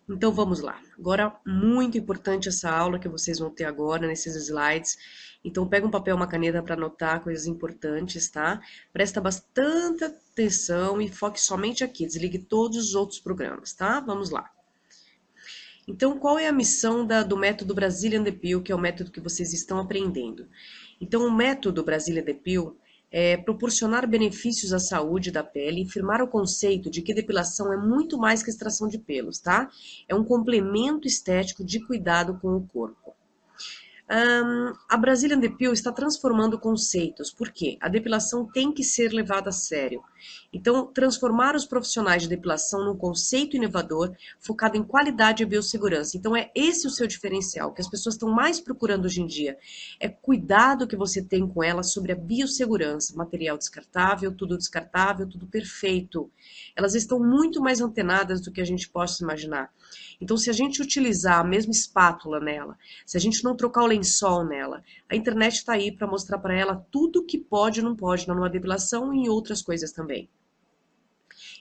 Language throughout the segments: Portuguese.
Então vamos lá. Agora, muito importante essa aula que vocês vão ter agora nesses slides. Então pega um papel, uma caneta para anotar coisas importantes, tá? Presta bastante atenção e foque somente aqui. Desligue todos os outros programas, tá? Vamos lá. Então, qual é a missão do método Brazilian Depil, que é o método que vocês estão aprendendo? Então, o método Brazilian Depil é proporcionar benefícios à saúde da pele e firmar o conceito de que depilação é muito mais que extração de pelos, tá? É um complemento estético de cuidado com o corpo. A Brazilian Depil está transformando conceitos, porque a depilação tem que ser levada a sério. Então, transformar os profissionais de depilação num conceito inovador, focado em qualidade e biossegurança. Então, é esse o seu diferencial, que as pessoas estão mais procurando hoje em dia. É cuidado que você tem com elas sobre a biossegurança, material descartável, tudo perfeito. Elas estão muito mais antenadas do que a gente possa imaginar. Então, se a gente utilizar a mesma espátula nela, se a gente não trocar o lençol nela, a internet está aí para mostrar para ela tudo que pode e não pode na depilação e em outras coisas também.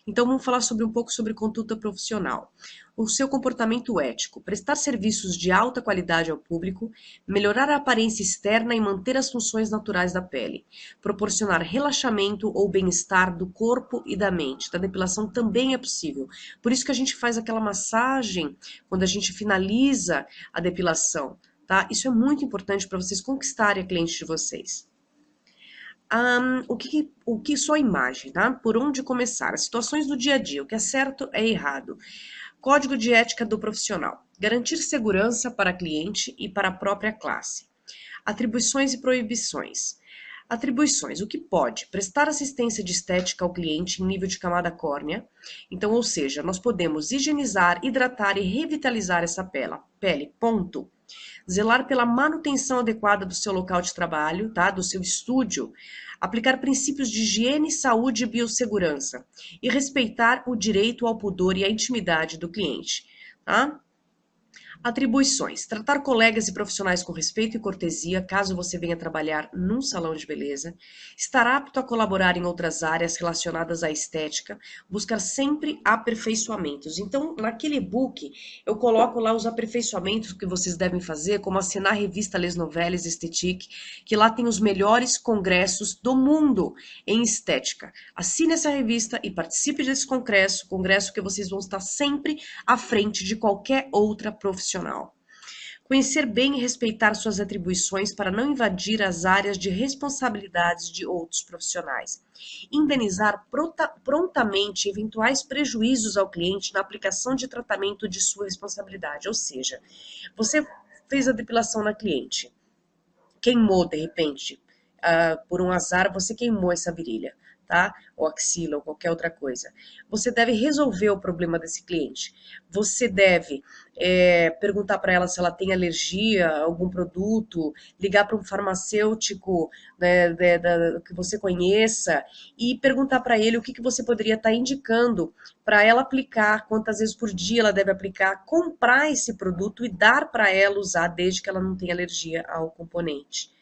Então vamos falar um pouco sobre conduta profissional. O seu comportamento ético, prestar serviços de alta qualidade ao público, melhorar a aparência externa e manter as funções naturais da pele, proporcionar relaxamento ou bem-estar do corpo e da mente. Da depilação também é possível. Por isso que a gente faz aquela massagem quando a gente finaliza a depilação, tá? Isso é muito importante para vocês conquistarem a cliente de vocês. O que só imagem, tá? Por onde começar? As situações do dia a dia, o que é certo é errado. Código de ética do profissional. Garantir segurança para cliente e para a própria classe. Atribuições e proibições. Atribuições, o que pode? Prestar assistência de estética ao cliente em nível de camada córnea. Então, ou seja, nós podemos higienizar, hidratar e revitalizar essa pele, ponto. Zelar pela manutenção adequada do seu local de trabalho, tá? Do seu estúdio, aplicar princípios de higiene, saúde e biossegurança e respeitar o direito ao pudor e à intimidade do cliente, tá? Atribuições: tratar colegas e profissionais com respeito e cortesia, caso você venha trabalhar num salão de beleza, estar apto a colaborar em outras áreas relacionadas à estética, buscar sempre aperfeiçoamentos. Então, naquele e-book, eu coloco lá os aperfeiçoamentos que vocês devem fazer, como assinar a revista Les Nouvelles Esthétique, que lá tem os melhores congressos do mundo em estética. Assine essa revista e participe desse congresso que vocês vão estar sempre à frente de qualquer outra profissional. Conhecer bem e respeitar suas atribuições para não invadir as áreas de responsabilidades de outros profissionais. Indenizar prontamente eventuais prejuízos ao cliente na aplicação de tratamento de sua responsabilidade. Ou seja, você fez a depilação na cliente, queimou de repente, por um azar, você queimou essa virilha, tá? Ou axila, ou qualquer outra coisa. Você deve resolver o problema desse cliente. Você deve perguntar para ela se ela tem alergia a algum produto, ligar para um farmacêutico, né, que você conheça e perguntar para ele o que você poderia estar indicando para ela aplicar, quantas vezes por dia ela deve aplicar, comprar esse produto e dar para ela usar desde que ela não tenha alergia ao componente.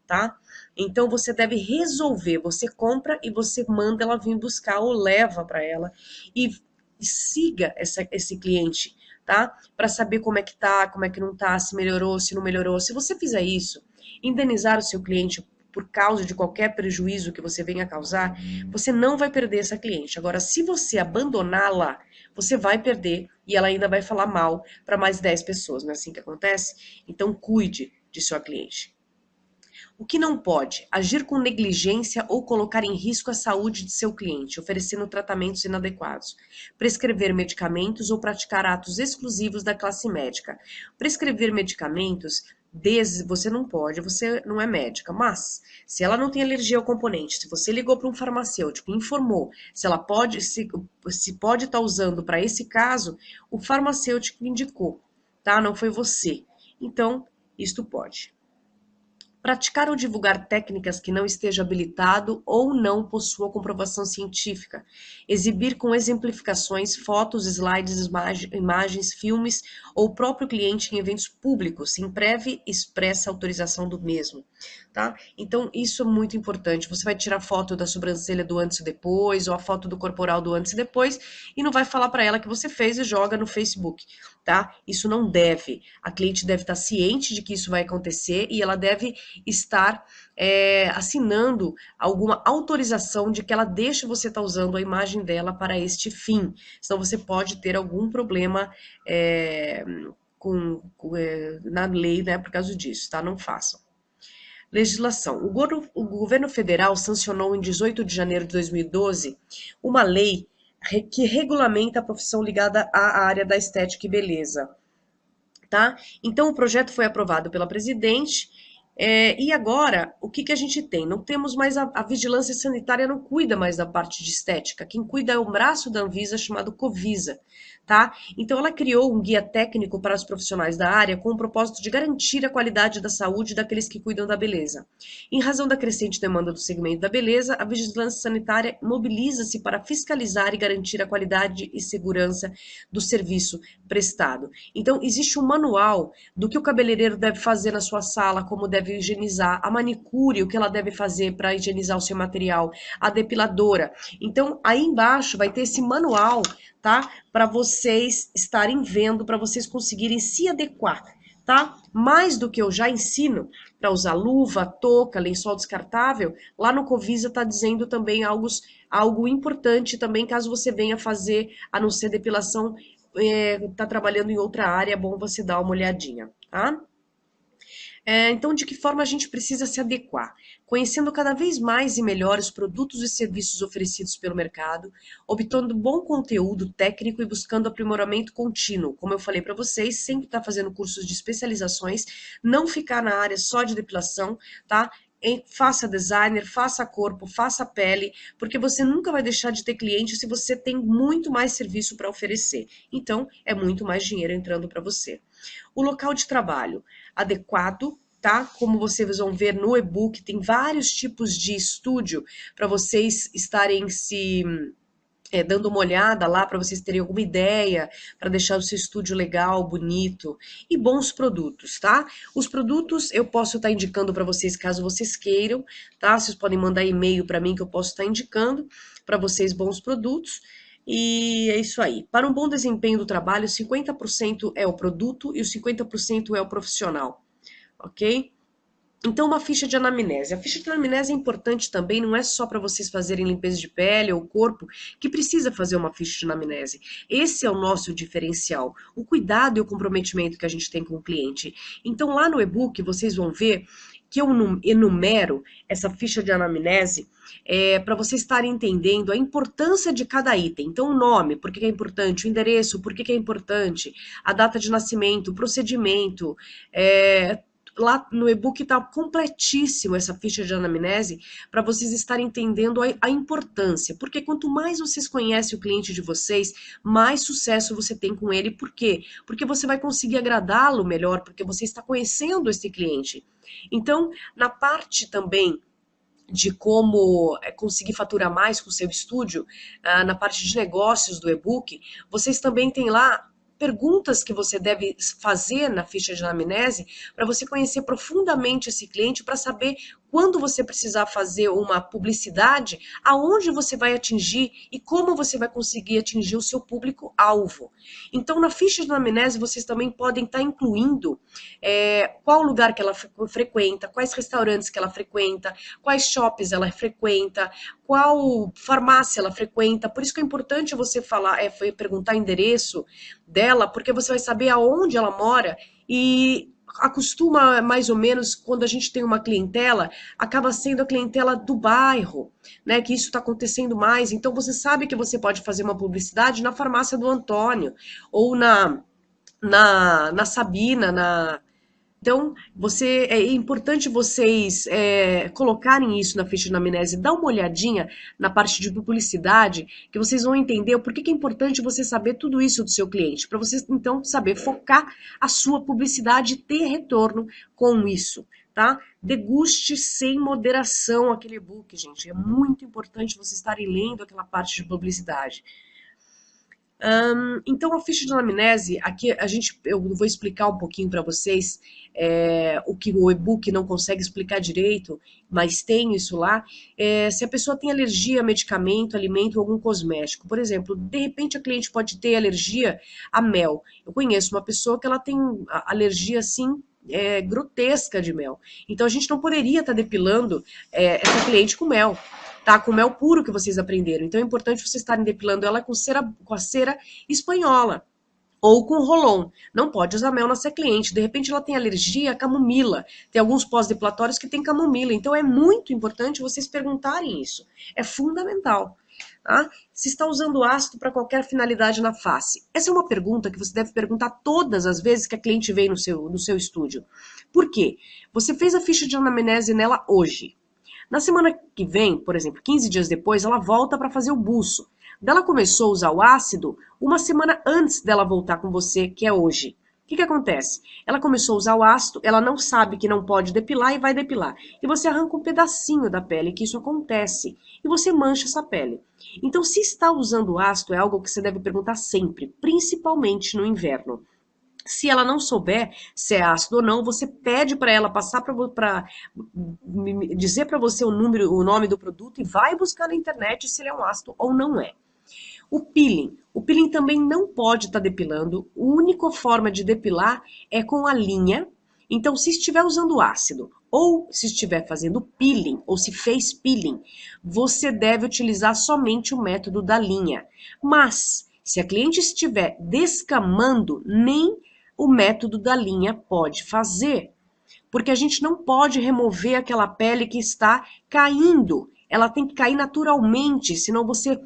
Tá? Então você deve resolver, você compra e você manda ela vir buscar ou leva para ela e siga esse cliente, tá? Para saber como é que tá, como é que não tá, se melhorou, se não melhorou. Se você fizer isso, indenizar o seu cliente por causa de qualquer prejuízo que você venha causar, você não vai perder essa cliente. Agora, se você abandoná-la, você vai perder e ela ainda vai falar mal para mais 10 pessoas, não é assim que acontece? Então cuide de sua cliente. O que não pode? Agir com negligência ou colocar em risco a saúde de seu cliente, oferecendo tratamentos inadequados. Prescrever medicamentos ou praticar atos exclusivos da classe médica. Prescrever medicamentos, você não pode, você não é médica, mas se ela não tem alergia ao componente, se você ligou para um farmacêutico e informou se ela pode, se pode estar usando para esse caso, o farmacêutico indicou, tá? Não foi você. Então, isto pode. Praticar ou divulgar técnicas que não esteja habilitado ou não possua comprovação científica. Exibir com exemplificações, fotos, slides, imagens, filmes ou o próprio cliente em eventos públicos, sem prévia e expressa autorização do mesmo. Tá? Então, isso é muito importante. Você vai tirar foto da sobrancelha do antes e depois, ou a foto do corporal do antes e depois, e não vai falar para ela que você fez e joga no Facebook. tá? Isso não deve. A cliente deve estar ciente de que isso vai acontecer e ela deve estar assinando alguma autorização de que ela deixa você estar usando a imagem dela para este fim. Senão você pode ter algum problema na lei, né, por causa disso, tá? Não façam. Legislação. O governo federal sancionou em 18 de janeiro de 2012 uma lei que regulamenta a profissão ligada à área da estética e beleza, tá? Então o projeto foi aprovado pela presidente. E agora, o que a gente tem? Não temos mais a vigilância sanitária, não cuida mais da parte de estética. Quem cuida é o braço da Anvisa chamado Covisa, tá? Então ela criou um guia técnico para os profissionais da área com o propósito de garantir a qualidade da saúde daqueles que cuidam da beleza. Em razão da crescente demanda do segmento da beleza, a vigilância sanitária mobiliza-se para fiscalizar e garantir a qualidade e segurança do serviço prestado. Então existe um manual do que o cabeleireiro deve fazer na sua sala, como deve higienizar, a manicure, o que ela deve fazer para higienizar o seu material, a depiladora. Então, aí embaixo vai ter esse manual, tá? Para vocês estarem vendo, para vocês conseguirem se adequar, tá? Mais do que eu já ensino para usar luva, touca, lençol descartável, lá no Covisa tá dizendo também algo importante também, caso você venha fazer, a não ser depilação, tá trabalhando em outra área, é bom você dar uma olhadinha, tá? Então, de que forma a gente precisa se adequar? Conhecendo cada vez mais e melhor os produtos e serviços oferecidos pelo mercado, obtendo bom conteúdo técnico e buscando aprimoramento contínuo. Como eu falei para vocês, sempre estar fazendo cursos de especializações, não ficar na área só de depilação, tá? Faça designer, faça corpo, faça pele, porque você nunca vai deixar de ter cliente se você tem muito mais serviço para oferecer. Então, é muito mais dinheiro entrando para você. O local de trabalho adequado, tá? Como vocês vão ver no e-book, tem vários tipos de estúdio para vocês estarem se dando uma olhada lá, para vocês terem alguma ideia, para deixar o seu estúdio legal, bonito, e bons produtos, tá? Os produtos eu posso estar indicando para vocês caso vocês queiram, tá? Vocês podem mandar e-mail para mim que eu posso estar indicando para vocês bons produtos. E é isso aí. Para um bom desempenho do trabalho, 50% é o produto e os 50% é o profissional, ok? Então, uma ficha de anamnese. A ficha de anamnese é importante também, não é só para vocês fazerem limpeza de pele ou corpo que precisa fazer uma ficha de anamnese. Esse é o nosso diferencial, o cuidado e o comprometimento que a gente tem com o cliente. Então, lá no e-book, vocês vão ver que eu enumero essa ficha de anamnese para vocês estarem entendendo a importância de cada item. Então, o nome, por que é importante, o endereço, por que é importante, a data de nascimento, o procedimento, lá no e-book está completíssimo essa ficha de anamnese para vocês estarem entendendo a importância. Porque quanto mais vocês conhecem o cliente de vocês, mais sucesso você tem com ele. Por quê? Porque você vai conseguir agradá-lo melhor, porque você está conhecendo esse cliente. Então, na parte também de como conseguir faturar mais com o seu estúdio, na parte de negócios do e-book, vocês também têm lá perguntas que você deve fazer na ficha de anamnese para você conhecer profundamente esse cliente, para saber quando você precisar fazer uma publicidade, aonde você vai atingir e como você vai conseguir atingir o seu público-alvo. Então, na ficha de anamnese, vocês também podem estar incluindo qual lugar que ela frequenta, quais restaurantes que ela frequenta, quais shoppings ela frequenta, qual farmácia ela frequenta. Por isso que é importante você falar, perguntar o endereço dela, porque você vai saber aonde ela mora e acostuma mais ou menos, quando a gente tem uma clientela, acaba sendo a clientela do bairro, né? Que isso está acontecendo mais. Então você sabe que você pode fazer uma publicidade na farmácia do Antônio, ou na Sabina, então, é importante vocês colocarem isso na ficha de anamnese, dá uma olhadinha na parte de publicidade, que vocês vão entender o porquê que é importante você saber tudo isso do seu cliente, para vocês, então, saber focar a sua publicidade e ter retorno com isso, tá? Deguste sem moderação aquele e-book, gente. É muito importante vocês estarem lendo aquela parte de publicidade. Então, a ficha de anamnese, aqui eu vou explicar um pouquinho para vocês o que o e-book não consegue explicar direito, mas tem isso lá. Se a pessoa tem alergia a medicamento, alimento ou algum cosmético, por exemplo, de repente a cliente pode ter alergia a mel. Eu conheço uma pessoa que ela tem alergia assim grotesca de mel. Então a gente não poderia estar depilando essa cliente com mel. Tá? Com mel puro que vocês aprenderam. Então é importante vocês estarem depilando ela com a cera espanhola ou com rolon. Não pode usar mel nessa cliente. De repente ela tem alergia a camomila. Tem alguns pós-depilatórios que tem camomila. Então é muito importante vocês perguntarem isso. É fundamental. Tá? Se está usando ácido para qualquer finalidade na face. Essa é uma pergunta que você deve perguntar todas as vezes que a cliente vem no seu estúdio. Por quê? Você fez a ficha de anamnese nela hoje. Na semana que vem, por exemplo, 15 dias depois, ela volta para fazer o buço. Ela começou a usar o ácido uma semana antes dela voltar com você, que é hoje. O que acontece? Ela começou a usar o ácido, ela não sabe que não pode depilar e vai depilar. E você arranca um pedacinho da pele, que isso acontece. E você mancha essa pele. Então, se está usando o ácido, é algo que você deve perguntar sempre, principalmente no inverno. Se ela não souber se é ácido ou não, você pede para ela passar para dizer para você o nome do produto e vai buscar na internet se ele é um ácido ou não é. O peeling também não pode estar depilando. A única forma de depilar é com a linha. Então, se estiver usando ácido ou se estiver fazendo peeling ou se fez peeling, você deve utilizar somente o método da linha. Mas, se a cliente estiver descamando, nem o método da linha pode fazer. Porque a gente não pode remover aquela pele que está caindo. Ela tem que cair naturalmente, senão você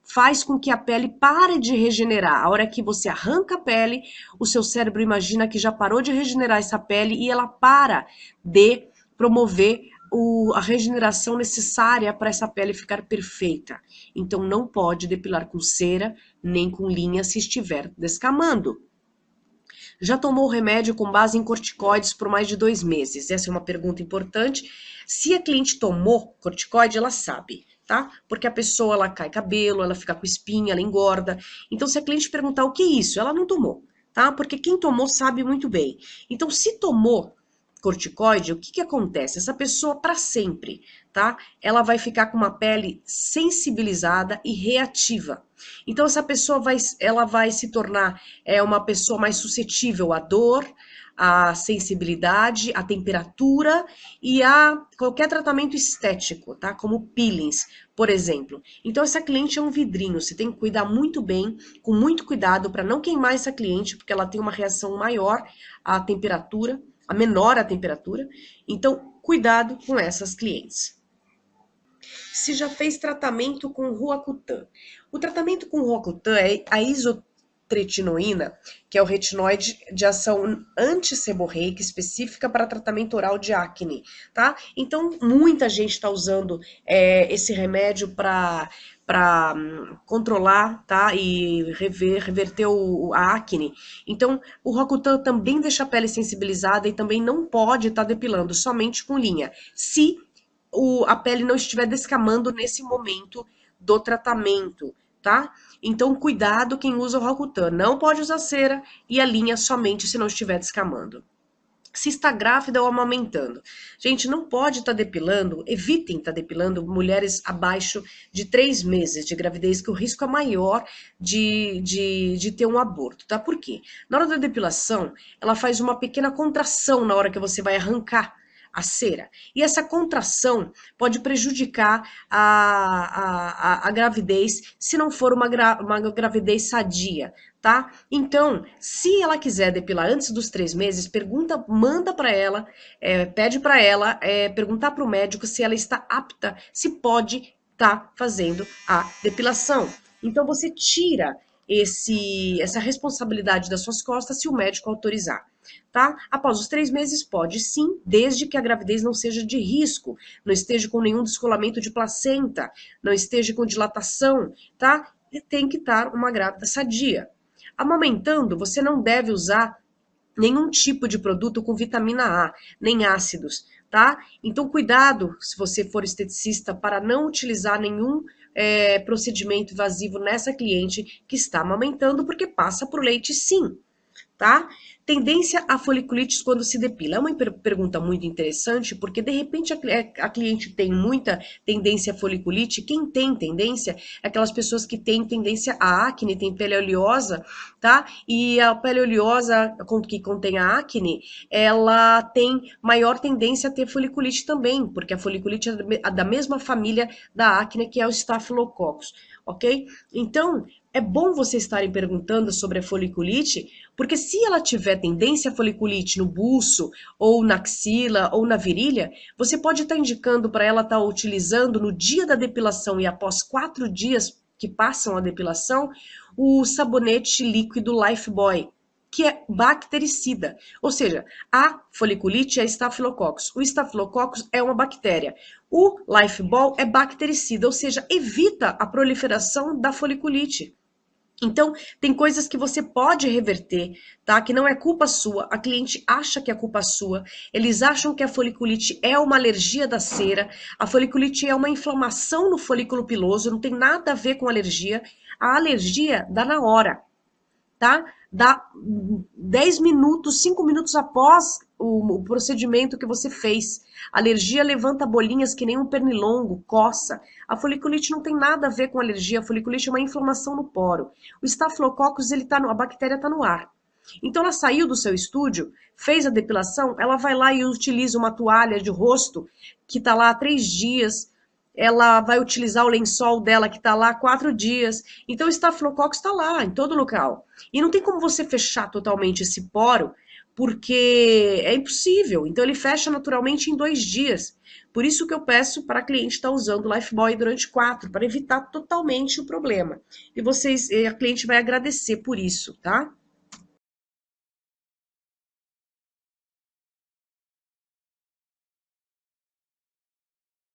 faz com que a pele pare de regenerar. A hora que você arranca a pele, o seu cérebro imagina que já parou de regenerar essa pele e ela para de promover a regeneração necessária para essa pele ficar perfeita. Então não pode depilar com cera nem com linha se estiver descamando. Já tomou remédio com base em corticoides por mais de 2 meses? Essa é uma pergunta importante. Se a cliente tomou corticoide, ela sabe, tá? Porque a pessoa, ela cai cabelo, ela fica com espinha, ela engorda. Então, se a cliente perguntar o que é isso, ela não tomou, tá? Porque quem tomou sabe muito bem. Então, se tomou corticoide, o que acontece? Essa pessoa, para sempre, tá? Ela vai ficar com uma pele sensibilizada e reativa. Então, essa pessoa ela vai se tornar uma pessoa mais suscetível à dor, à sensibilidade, à temperatura e a qualquer tratamento estético, tá? Como peelings, por exemplo. Então, essa cliente é um vidrinho, você tem que cuidar muito bem, com muito cuidado para não queimar essa cliente, porque ela tem uma reação maior à temperatura, menor a temperatura. Então, cuidado com essas clientes. Se já fez tratamento com Roacutan. O tratamento com Roacutan é a isotretinoína, que é o retinóide de ação antisseborreica específica para tratamento oral de acne, tá? Então, muita gente está usando esse remédio para controlar, tá? E reverter a acne. Então, o Roacutan também deixa a pele sensibilizada e também não pode estar depilando, somente com linha. Se a pele não estiver descamando nesse momento do tratamento, tá? Então, cuidado quem usa o Roacutan. Não pode usar cera e a linha somente se não estiver descamando. Se está grávida ou amamentando. Gente, não pode estar depilando, evitem estar depilando mulheres abaixo de 3 meses de gravidez, que o risco é maior de ter um aborto, tá? Por quê? Na hora da depilação, ela faz uma pequena contração na hora que você vai arrancar a cera. E essa contração pode prejudicar a gravidez se não for uma gravidez sadia, tá? Então, se ela quiser depilar antes dos 3 meses, manda para ela, pede para ela perguntar para o médico se ela está apta, se pode estar fazendo a depilação. Então, você tira essa responsabilidade das suas costas se o médico autorizar. Tá? Após os 3 meses, pode sim, desde que a gravidez não seja de risco, não esteja com nenhum descolamento de placenta, não esteja com dilatação, tá? E tem que estar uma grávida sadia. Amamentando, você não deve usar nenhum tipo de produto com vitamina A, nem ácidos, tá? Então, cuidado, se você for esteticista, para não utilizar nenhum procedimento invasivo nessa cliente que está amamentando, porque passa por leite sim, tá? Tendência a foliculites quando se depila. É uma pergunta muito interessante, porque de repente a cliente tem muita tendência a foliculite. Quem tem tendência é aquelas pessoas que têm tendência a acne, tem pele oleosa, tá? E a pele oleosa que contém a acne, ela tem maior tendência a ter foliculite também, porque a foliculite é da mesma família da acne, que é o Staphylococcus, ok? Então, é bom vocês estarem perguntando sobre a foliculite, porque se ela tiver tendência a foliculite no buço, ou na axila, ou na virilha, você pode estar indicando para ela estar utilizando no dia da depilação e após 4 dias que passam a depilação, o sabonete líquido Lifebuoy, que é bactericida. Ou seja, a foliculite é Staphylococcus. O Staphylococcus é uma bactéria. O Lifebuoy é bactericida, ou seja, evita a proliferação da foliculite. Então, tem coisas que você pode reverter, tá? Que não é culpa sua. A cliente acha que é culpa sua. Eles acham que a foliculite é uma alergia da cera. A foliculite é uma inflamação no folículo piloso, não tem nada a ver com alergia. A alergia dá na hora, tá? Dá 10 minutos, 5 minutos após o procedimento que você fez. A alergia levanta bolinhas que nem um pernilongo, coça. A foliculite não tem nada a ver com alergia, a foliculite é uma inflamação no poro. O Staphylococcus, a bactéria está no ar. Então ela saiu do seu estúdio, fez a depilação, ela vai lá e utiliza uma toalha de rosto que está lá há 3 dias, ela vai utilizar o lençol dela que está lá há 4 dias. Então o Staphylococcus está lá, em todo local. E não tem como você fechar totalmente esse poro, porque é impossível. Então ele fecha naturalmente em 2 dias. Por isso que eu peço para a cliente estar usando o Lifebuoy durante 4, para evitar totalmente o problema. E a cliente vai agradecer por isso, tá?